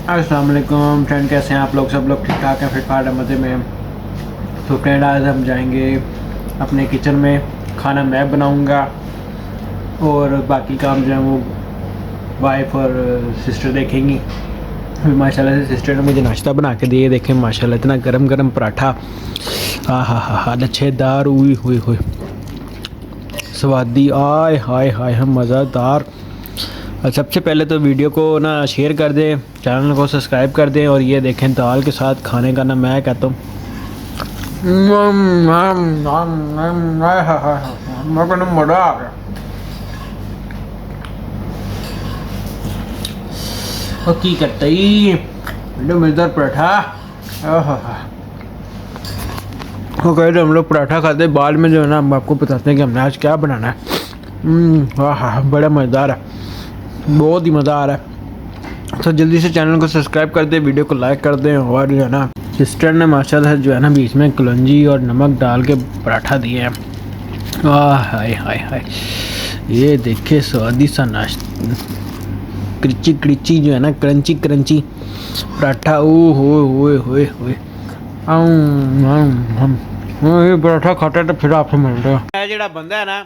अस्सलाम वालेकुम फ्रेंड, कैसे हैं आप लोग? सब लोग ठीक ठाक हैं, फिर फाट मज़े में। तो फ्रेंड, आज हम जाएंगे अपने किचन में। खाना मैं बनाऊंगा और बाकी काम जो है वो वाइफ और सिस्टर देखेंगी। अभी माशाल्लाह से सिस्टर ने मुझे नाश्ता बना के दिए। देखें माशाल्लाह, इतना गरम गरम पराठा, हा लच्छेदार, हुई हुई हुई स्वादी, आय हाय हाय हम मज़ेदार। और सबसे पहले तो वीडियो को ना शेयर कर दें, चैनल को सब्सक्राइब कर दें। और ये देखें दाल के साथ खाने का ना मैं कहता हूँ मज़ा आ गया। की करते ही मज़ेदार पराठा। वो कह रहे हम लोग पराठा खाते बाद में जो है ना हम आपको बताते हैं कि हमने आज क्या बनाना है। हाँ, बड़ा मज़ेदार है, बहुत ही मज़ा आ रहा है। तो जल्दी से चैनल को सब्सक्राइब कर दें, वीडियो को लाइक कर दें। और जो है ना सिस्टर ने माशाल्लाह जो है ना बीच में कलौंजी और नमक डाल के पराठा दिए हैं। हाय हाय हाय, ये देखिए स्वादी सा नाश्ता, क्रिची क्रिची जो है ना, क्रंची क्रंची पराठा। ओ होए ये पराठा खाता तो फिर आपसे मिल रहा है। ਜਿਹੜਾ ਬੰਦਾ है ना,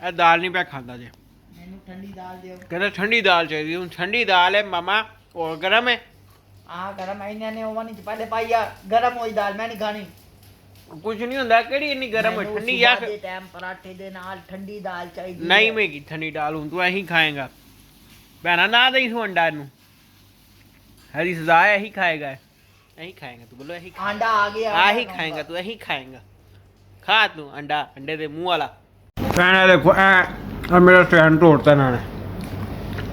ਇਹ दाल नहीं पे खाता जे। ठंडी दाल दो। कहते ठंडी दाल चाहिए। हूँ ठंडी दाल है मामा, और गर्म है। हाँ गर्म है, इन्हें ओवन च पहले पाई आ, गर्म होई दाल मैं नहीं खानी। कुछ नहीं होता, केड़ी इन्नी गर्म है ठंडी या सुबह दे टाइम पराठे दे नाल ठंडी दाल चाहिए। नहीं मैं की ठंडी दाल हूँ, तू यही खाएगा बहना ना दई तू अंडा नू, हरी सजा है, यही खाएगा, यही खाएगा तू, बोलो यही अंडा आ गया, यही खाएगा तू, यही खाएगा, खा तू अंडा, अंडे दे मुंह वाला। कहना देखो अब मेरा स्टैंड तोड़ता ना,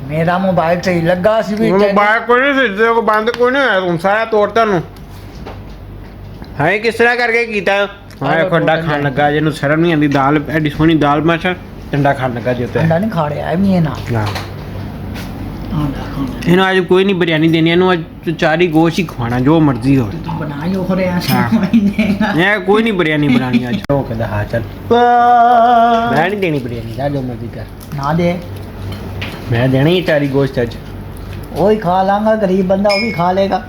मेरा मोबाइल सही लगा सी भी मोबाइल कोई नहीं सीधे को बंद कोई नहीं है, तुम सारा तोड़ता नू है किस तरह करके कीता। हां अंडा खान लगा, जिन्हों शर्म नहीं आती, दाल एडी सोहनी दाल माशा अंडा खान लगा जेते अंडा नहीं खा रहा है मैं ना। इन्हों आज कोई नहीं बिरयानी देनी, इन्हों आज तो चारी गोश्त ही खवाना, जो मर्जी हो बनाई हो रहे हैं। ये कोई नहीं बिरयानी बनानी आज। तो कहता हाँ चल मैं नहीं देनी बिरयानी, जा जो मर्जी कर ना दे, मैं देनी ही चारी गोश्त आज। वही खा लांगा, गरीब बंदा वो भी खा लेगा।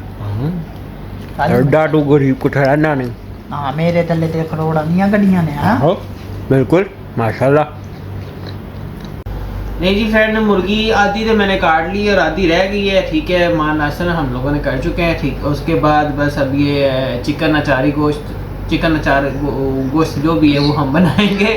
एडा तू गरीब को ठहराना नहीं। हाँ मेरे तले ते करोड़ा नहीं गड्डियां ने। हाँ बिल्कुल माशाल्लाह। नहीं जी फ्रेंड, मुर्गी आधी तो मैंने काट ली और आधी रह गई है, ठीक है। मान नाश्ता हम लोगों ने कर चुके हैं, ठीक। उसके बाद बस अब ये चिकन अचारी गोश्त, चिकन अचार गोश्त जो भी है वो हम बनाएंगे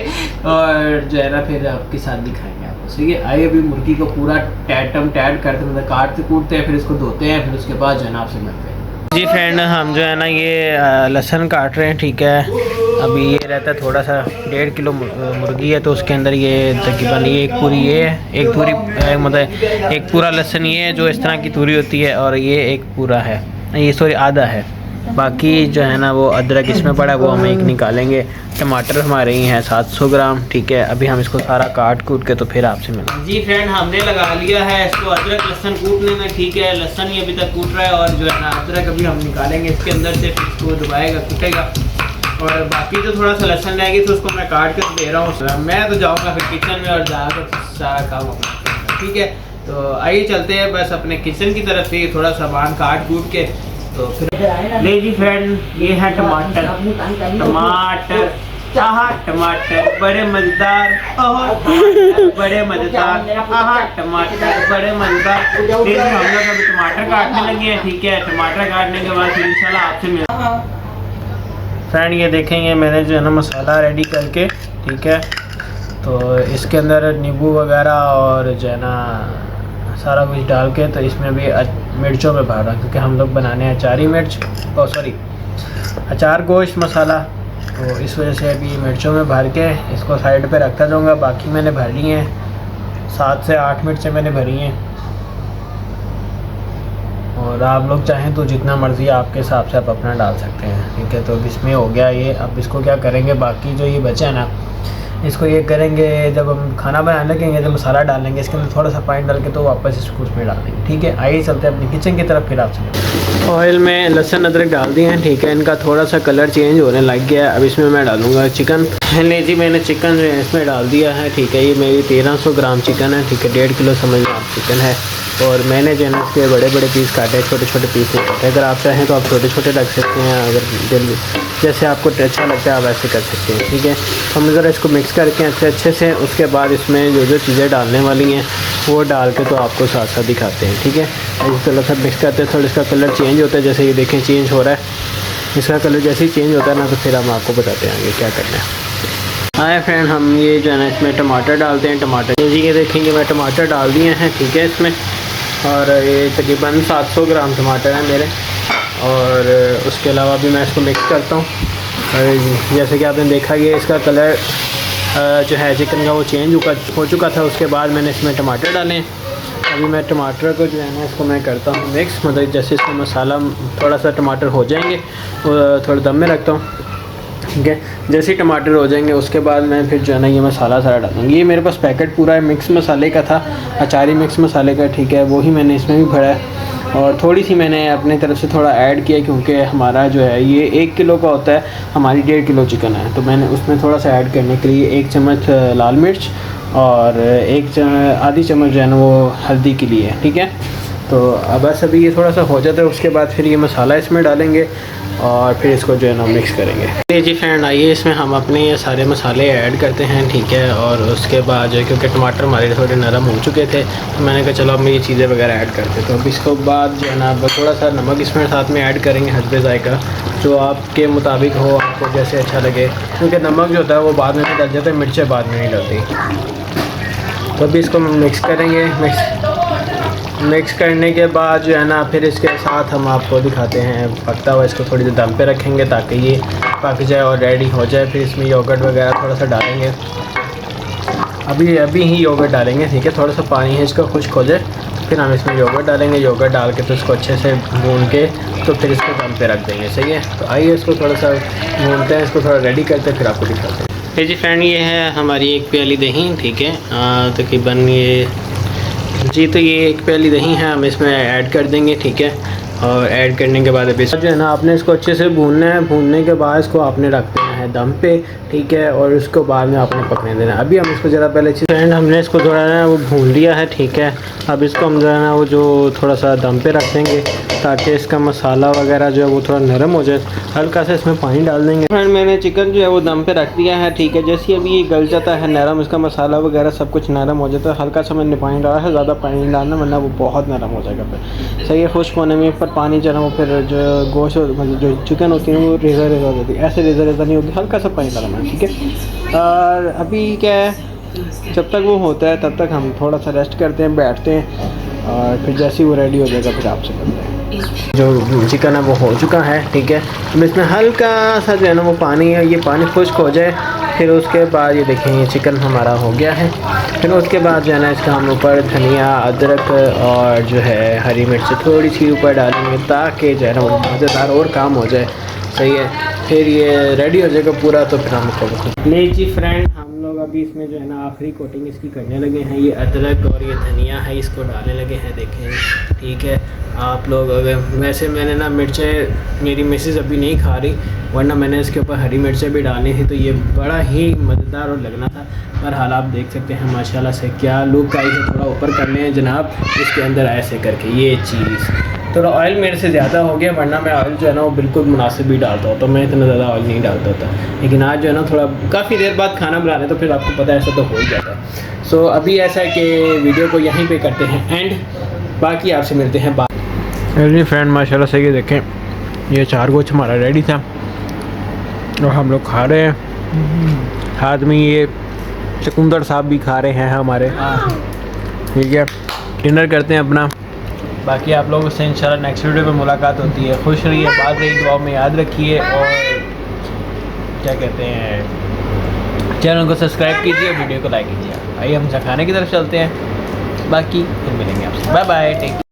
और जो है ना फिर आपके साथ दिखाएंगे आपको। ठीक है, आइए अभी मुर्गी को पूरा टैटम टैट करते मतलब काटते कूटते हैं, फिर इसको धोते हैं, फिर उसके बाद जो है ना आपसे मिलते हैं। जी फ्रेंड, हम जो है ना ये लहसुन काट रहे हैं, ठीक है। अभी ये रहता है थोड़ा सा 1.5 किलो मुर्गी है, तो उसके अंदर ये तकरीबन ये एक पूरी ये एक पूरी मतलब एक पूरा लहसुन ये जो इस तरह की पूरी होती है, और ये एक पूरा है, ये सॉरी आधा है। बाकी जो है ना वो अदरक इसमें पड़ा है, वो हम एक निकालेंगे। टमाटर हमारे ही हैं 700 ग्राम, ठीक है। अभी हम इसको सारा काट कूट के तो फिर आपसे मिलेंगे। जी फ्रेंड, हमने लगा लिया है इसको अदरक लहसुन कूटने में, ठीक है। लहसुन ही अभी तक कूट रहा है और जो है ना अदरक अभी हम निकालेंगे इसके अंदर से, इसको दबाएगा कूटेगा। और बाकी जो थोड़ा सा लहसुन रहेगी तो उसको मैं काट के दे रहा हूँ। मैं तो जाऊँगा फिर किचन में और जाकर सारा काम अपना, ठीक है। तो आइए चलते हैं बस अपने किचन की तरफ से, थोड़ा सामान काट कूट के तो फिर। ले जी फ्रेंड, ये है टमाटर, टमाटर टमाटर बड़े मजेदार, बड़े मजेदार, टमाटर बड़े मजेदार। हम लोग अभी टमाटर काटने लगे हैं, ठीक है। टमाटर काटने के बाद फिर इंशाल्लाह आपसे मिलते फ्रेंड। ये देखेंगे मैंने जो है ना मसाला रेडी करके, ठीक है। तो इसके अंदर नींबू वगैरह और जो है ना सारा कुछ डाल के, तो इसमें भी मिर्चों में भर रहा, क्योंकि हम लोग बनाने हैं अचारी मिर्च, सॉरी अचार गोश्त मसाला, तो इस वजह से अभी मिर्चों में भर के इसको साइड पे रखता जाऊँगा। बाकी मैंने भर ली हैं 7 से 8 मिर्चें मैंने भरी हैं, और आप लोग चाहें तो जितना मर्ज़ी आपके हिसाब से आप अपना डाल सकते हैं, ठीक है। तो इसमें हो गया ये। अब इसको क्या करेंगे, बाकी जो ये बचा है ना इसको ये करेंगे जब हम खाना बनाने लगेंगे, जब मसाला डालेंगे इसके अंदर थोड़ा सा पानी डाल के, तो वापस इसको उसमें डाल देंगे, ठीक है। आइए चलते हैं अपनी किचन की तरफ, फिर आपसे। ऑयल में लहसुन अदरक डाल दिए हैं, ठीक है। इनका थोड़ा सा कलर चेंज होने लग गया है। अब इसमें मैं डालूँगा चिकन। ले जी, मैंने चिकन जो है इसमें डाल दिया है, ठीक है। ये मेरी 1300 ग्राम चिकन है, ठीक है। 1.5 किलो समझ लो आप चिकन है। और मैंने जो है ना इसके बड़े बड़े पीस काटे हैं, छोटे छोटे पीस नहीं काटे। अगर आप चाहें तो आप छोटे छोटे रख सकते हैं, अगर जल्दी जैसे आपको अच्छा लगता है आप ऐसे कर सकते हैं, ठीक है। हम ज़रा इसको मिक्स करके अच्छे से, उसके बाद इसमें जो जो चीज़ें डालने वाली हैं वो डाल के तो आपको साथ साथ दिखाते हैं, ठीक है। इस तरह से मिक्स करते हैं, थोड़ा इसका कलर चेंज होता है, जैसे ये देखें चेंज हो रहा है। इसका कलर जैसे ही चेंज होता है ना तो फिर हम आपको बताते हैं आगे क्या करना है। हाय फ्रेंड, हम ये जो है ना इसमें टमाटर डालते हैं। टमाटर जी ये देखेंगे मैं टमाटर डाल दिए हैं, ठीक है इसमें। और ये तकरीबन 700 ग्राम टमाटर हैं मेरे। और उसके अलावा भी मैं इसको मिक्स करता हूँ। और जैसे कि आपने देखा ये इसका कलर जो है चिकन का वो चेंज हो चुका था। उसके बाद मैंने इसमें टमाटर डाले हैं। अभी मैं टमाटर को जो है ना इसको मैं करता हूँ मिक्स, मतलब जैसे इसमें मसाला थोड़ा सा टमाटर हो जाएंगे थोड़ा दम में रखता हूँ, ठीक है। जैसे ही टमाटर हो जाएंगे उसके बाद मैं फिर जो है ना ये मसाला सारा डालूँगी। ये मेरे पास पैकेट पूरा है मिक्स मसाले का था, अचारी मिक्स मसाले का, ठीक है। वही मैंने इसमें भी भरा है। और थोड़ी सी मैंने अपनी तरफ से थोड़ा ऐड किया क्योंकि हमारा जो है ये 1 किलो का होता है, हमारी 1.5 किलो चिकन है। तो मैंने उसमें थोड़ा सा ऐड करने के लिए 1 चम्मच लाल मिर्च और आधी चम्मच जो है ना वो हल्दी के लिए, ठीक है। तो अब बस अभी ये थोड़ा सा हो जाता है, उसके बाद फिर ये मसाला इसमें डालेंगे और फिर इसको जो है ना मिक्स करेंगे। ये जी फ्रेंड, आइए इसमें हम अपने ये सारे मसाले ऐड करते हैं, ठीक है। और उसके बाद जो है क्योंकि टमाटर हमारे थोड़े नरम हो चुके थे तो मैंने कहा चलो अब मैं ये चीज़ें वगैरह ऐड करते। तो अब इसको बाद जो है ना थोड़ा सा नमक इसमें साथ में ऐड करेंगे, हस्बे जायका, जो आपके मुताबिक हो, आपको जैसे अच्छा लगे। क्योंकि नमक जो होता है वो बाद में भी डल जाता है, मिर्चें बाद में नहीं डलती। तो अभी इसको मिक्स करेंगे। मिक्स करने के बाद जो है ना फिर इसके साथ हम आपको दिखाते हैं पकता हुआ। इसको थोड़ी देर दम पे रखेंगे ताकि ये पक जाए और रेडी हो जाए। फिर इसमें योगर्ट वगैरह थोड़ा सा डालेंगे, अभी ही योगर्ट डालेंगे, ठीक है। थोड़ा सा पानी है इसका खुश्क हो जाए तो फिर हम इसमें योगर्ट डालेंगे। योगर्ट डाल के तो इसको अच्छे से भून के तो फिर इसको दम पे रख देंगे, सही है। तो आइए इसको थोड़ा सा भूनते हैं, इसको थोड़ा रेडी करते हैं, फिर आपको दिखाते हैं। जी फ्रेंड, ये है हमारी 1 प्याली दही, ठीक है। तकरीबन ये जी तो ये 1 प्याली दही है, हम इसमें ऐड कर देंगे, ठीक है। और ऐड करने के बाद अभी जो है ना आपने इसको अच्छे से भूनना है। भूनने के बाद इसको आपने रख देना है दम पे, ठीक है। और उसको बाद में आपने पकने देना है। अभी हम इसको ज़रा पहले फ्रेंड हमने इसको थोड़ा ना वो भून लिया है, ठीक है। अब इसको हम जो है ना वो जो थोड़ा सा दम पे रख देंगे ताकि इसका मसाला वगैरह जो है वो थोड़ा नरम हो जाए। हल्का सा इसमें पानी डाल देंगे। फ्रेंड मैंने चिकन जो है वो दम पे रख दिया है, ठीक है। जैसे अभी ये गल जाता है नरम, इसका मसाला वगैरह सब कुछ नरम हो जाता है। हल्का सा मैंने पानी डाला है, ज़्यादा पानी नहीं डालना वरना वो बहुत नरम हो जाएगा फिर, सही है। खुश्क होने में पर पानी जो है वो फिर जो गोश्त मतलब जो चिकन होती है वो रेज़ा रेज़ा हो जाती है, ऐसे रेज़ा रेज़ा नहीं होती, हल्का सा पानी डालना है, ठीक है। और अभी क्या है, जब तक वो होता है तब तक हम थोड़ा सा रेस्ट करते हैं, बैठते हैं। और फिर जैसे ही वो रेडी हो जाएगा फिर आपसे करते हैं। जो चिकन है वो हो चुका है, ठीक है। अब इसमें हल्का सा जो है ना वो पानी है, ये पानी खुश्क हो जाए। फिर उसके बाद ये देखें ये चिकन हमारा हो गया है। फिर उसके बाद जो है ना इसका हम ऊपर धनिया, अदरक और जो है हरी मिर्च थोड़ी सी ऊपर डालेंगे ताकि जो है ना वो मज़ेदार और काम हो जाए, सही है। फिर ये रेडी हो जाएगा पूरा, तो फिर हम इसको ले जी फ्रेंड, हम लोग अभी इसमें जो है ना आखिरी कोटिंग इसकी करने लगे हैं। ये अदरक और ये धनिया है इसको डालने लगे हैं, देखें, ठीक है। आप लोग अगर वैसे मैंने ना मिर्चें मेरी मिसेस अभी नहीं खा रही, वरना मैंने इसके ऊपर हरी मिर्चें भी डालनी थी तो ये बड़ा ही मज़ेदार और लगना था। बहरहाल आप देख सकते हैं माशाल्लाह से क्या लुक आई है। थोड़ा ऊपर कर लें जनाब इसके अंदर ऐसे करके ये चीज़। थोड़ा ऑयल मेरे से ज़्यादा हो गया, वरना मैं ऑयल जो है ना वो बिल्कुल मुनासिब ही डालता हूँ, तो मैं इतना ज़्यादा ऑयल नहीं डालता था। लेकिन आज जो है ना थोड़ा काफ़ी देर बाद खाना बनाने तो फिर आपको पता है ऐसा तो हो ही जाता है। सो अभी ऐसा है कि वीडियो को यहीं पे करते हैं एंड, बाकी आपसे मिलते हैं बात। मेरी फ्रेंड माशाल्लाह से ये देखें ये 4 गोश्त हमारा रेडी था और हम लोग खा रहे हैं। साथ में ये चकुंदर साहब भी खा रहे हैं हमारे, ठीक है। डिनर करते हैं अपना, बाकी आप लोगों से इंशाल्लाह नेक्स्ट वीडियो पे मुलाकात होती है। खुश रहिए, बात रही, दुआ में याद रखिए और क्या कहते हैं चैनल को सब्सक्राइब कीजिए, वीडियो को लाइक कीजिए। आइए हम खाने की तरफ चलते हैं, बाकी फिर मिलेंगे आपसे। Bye bye, take care.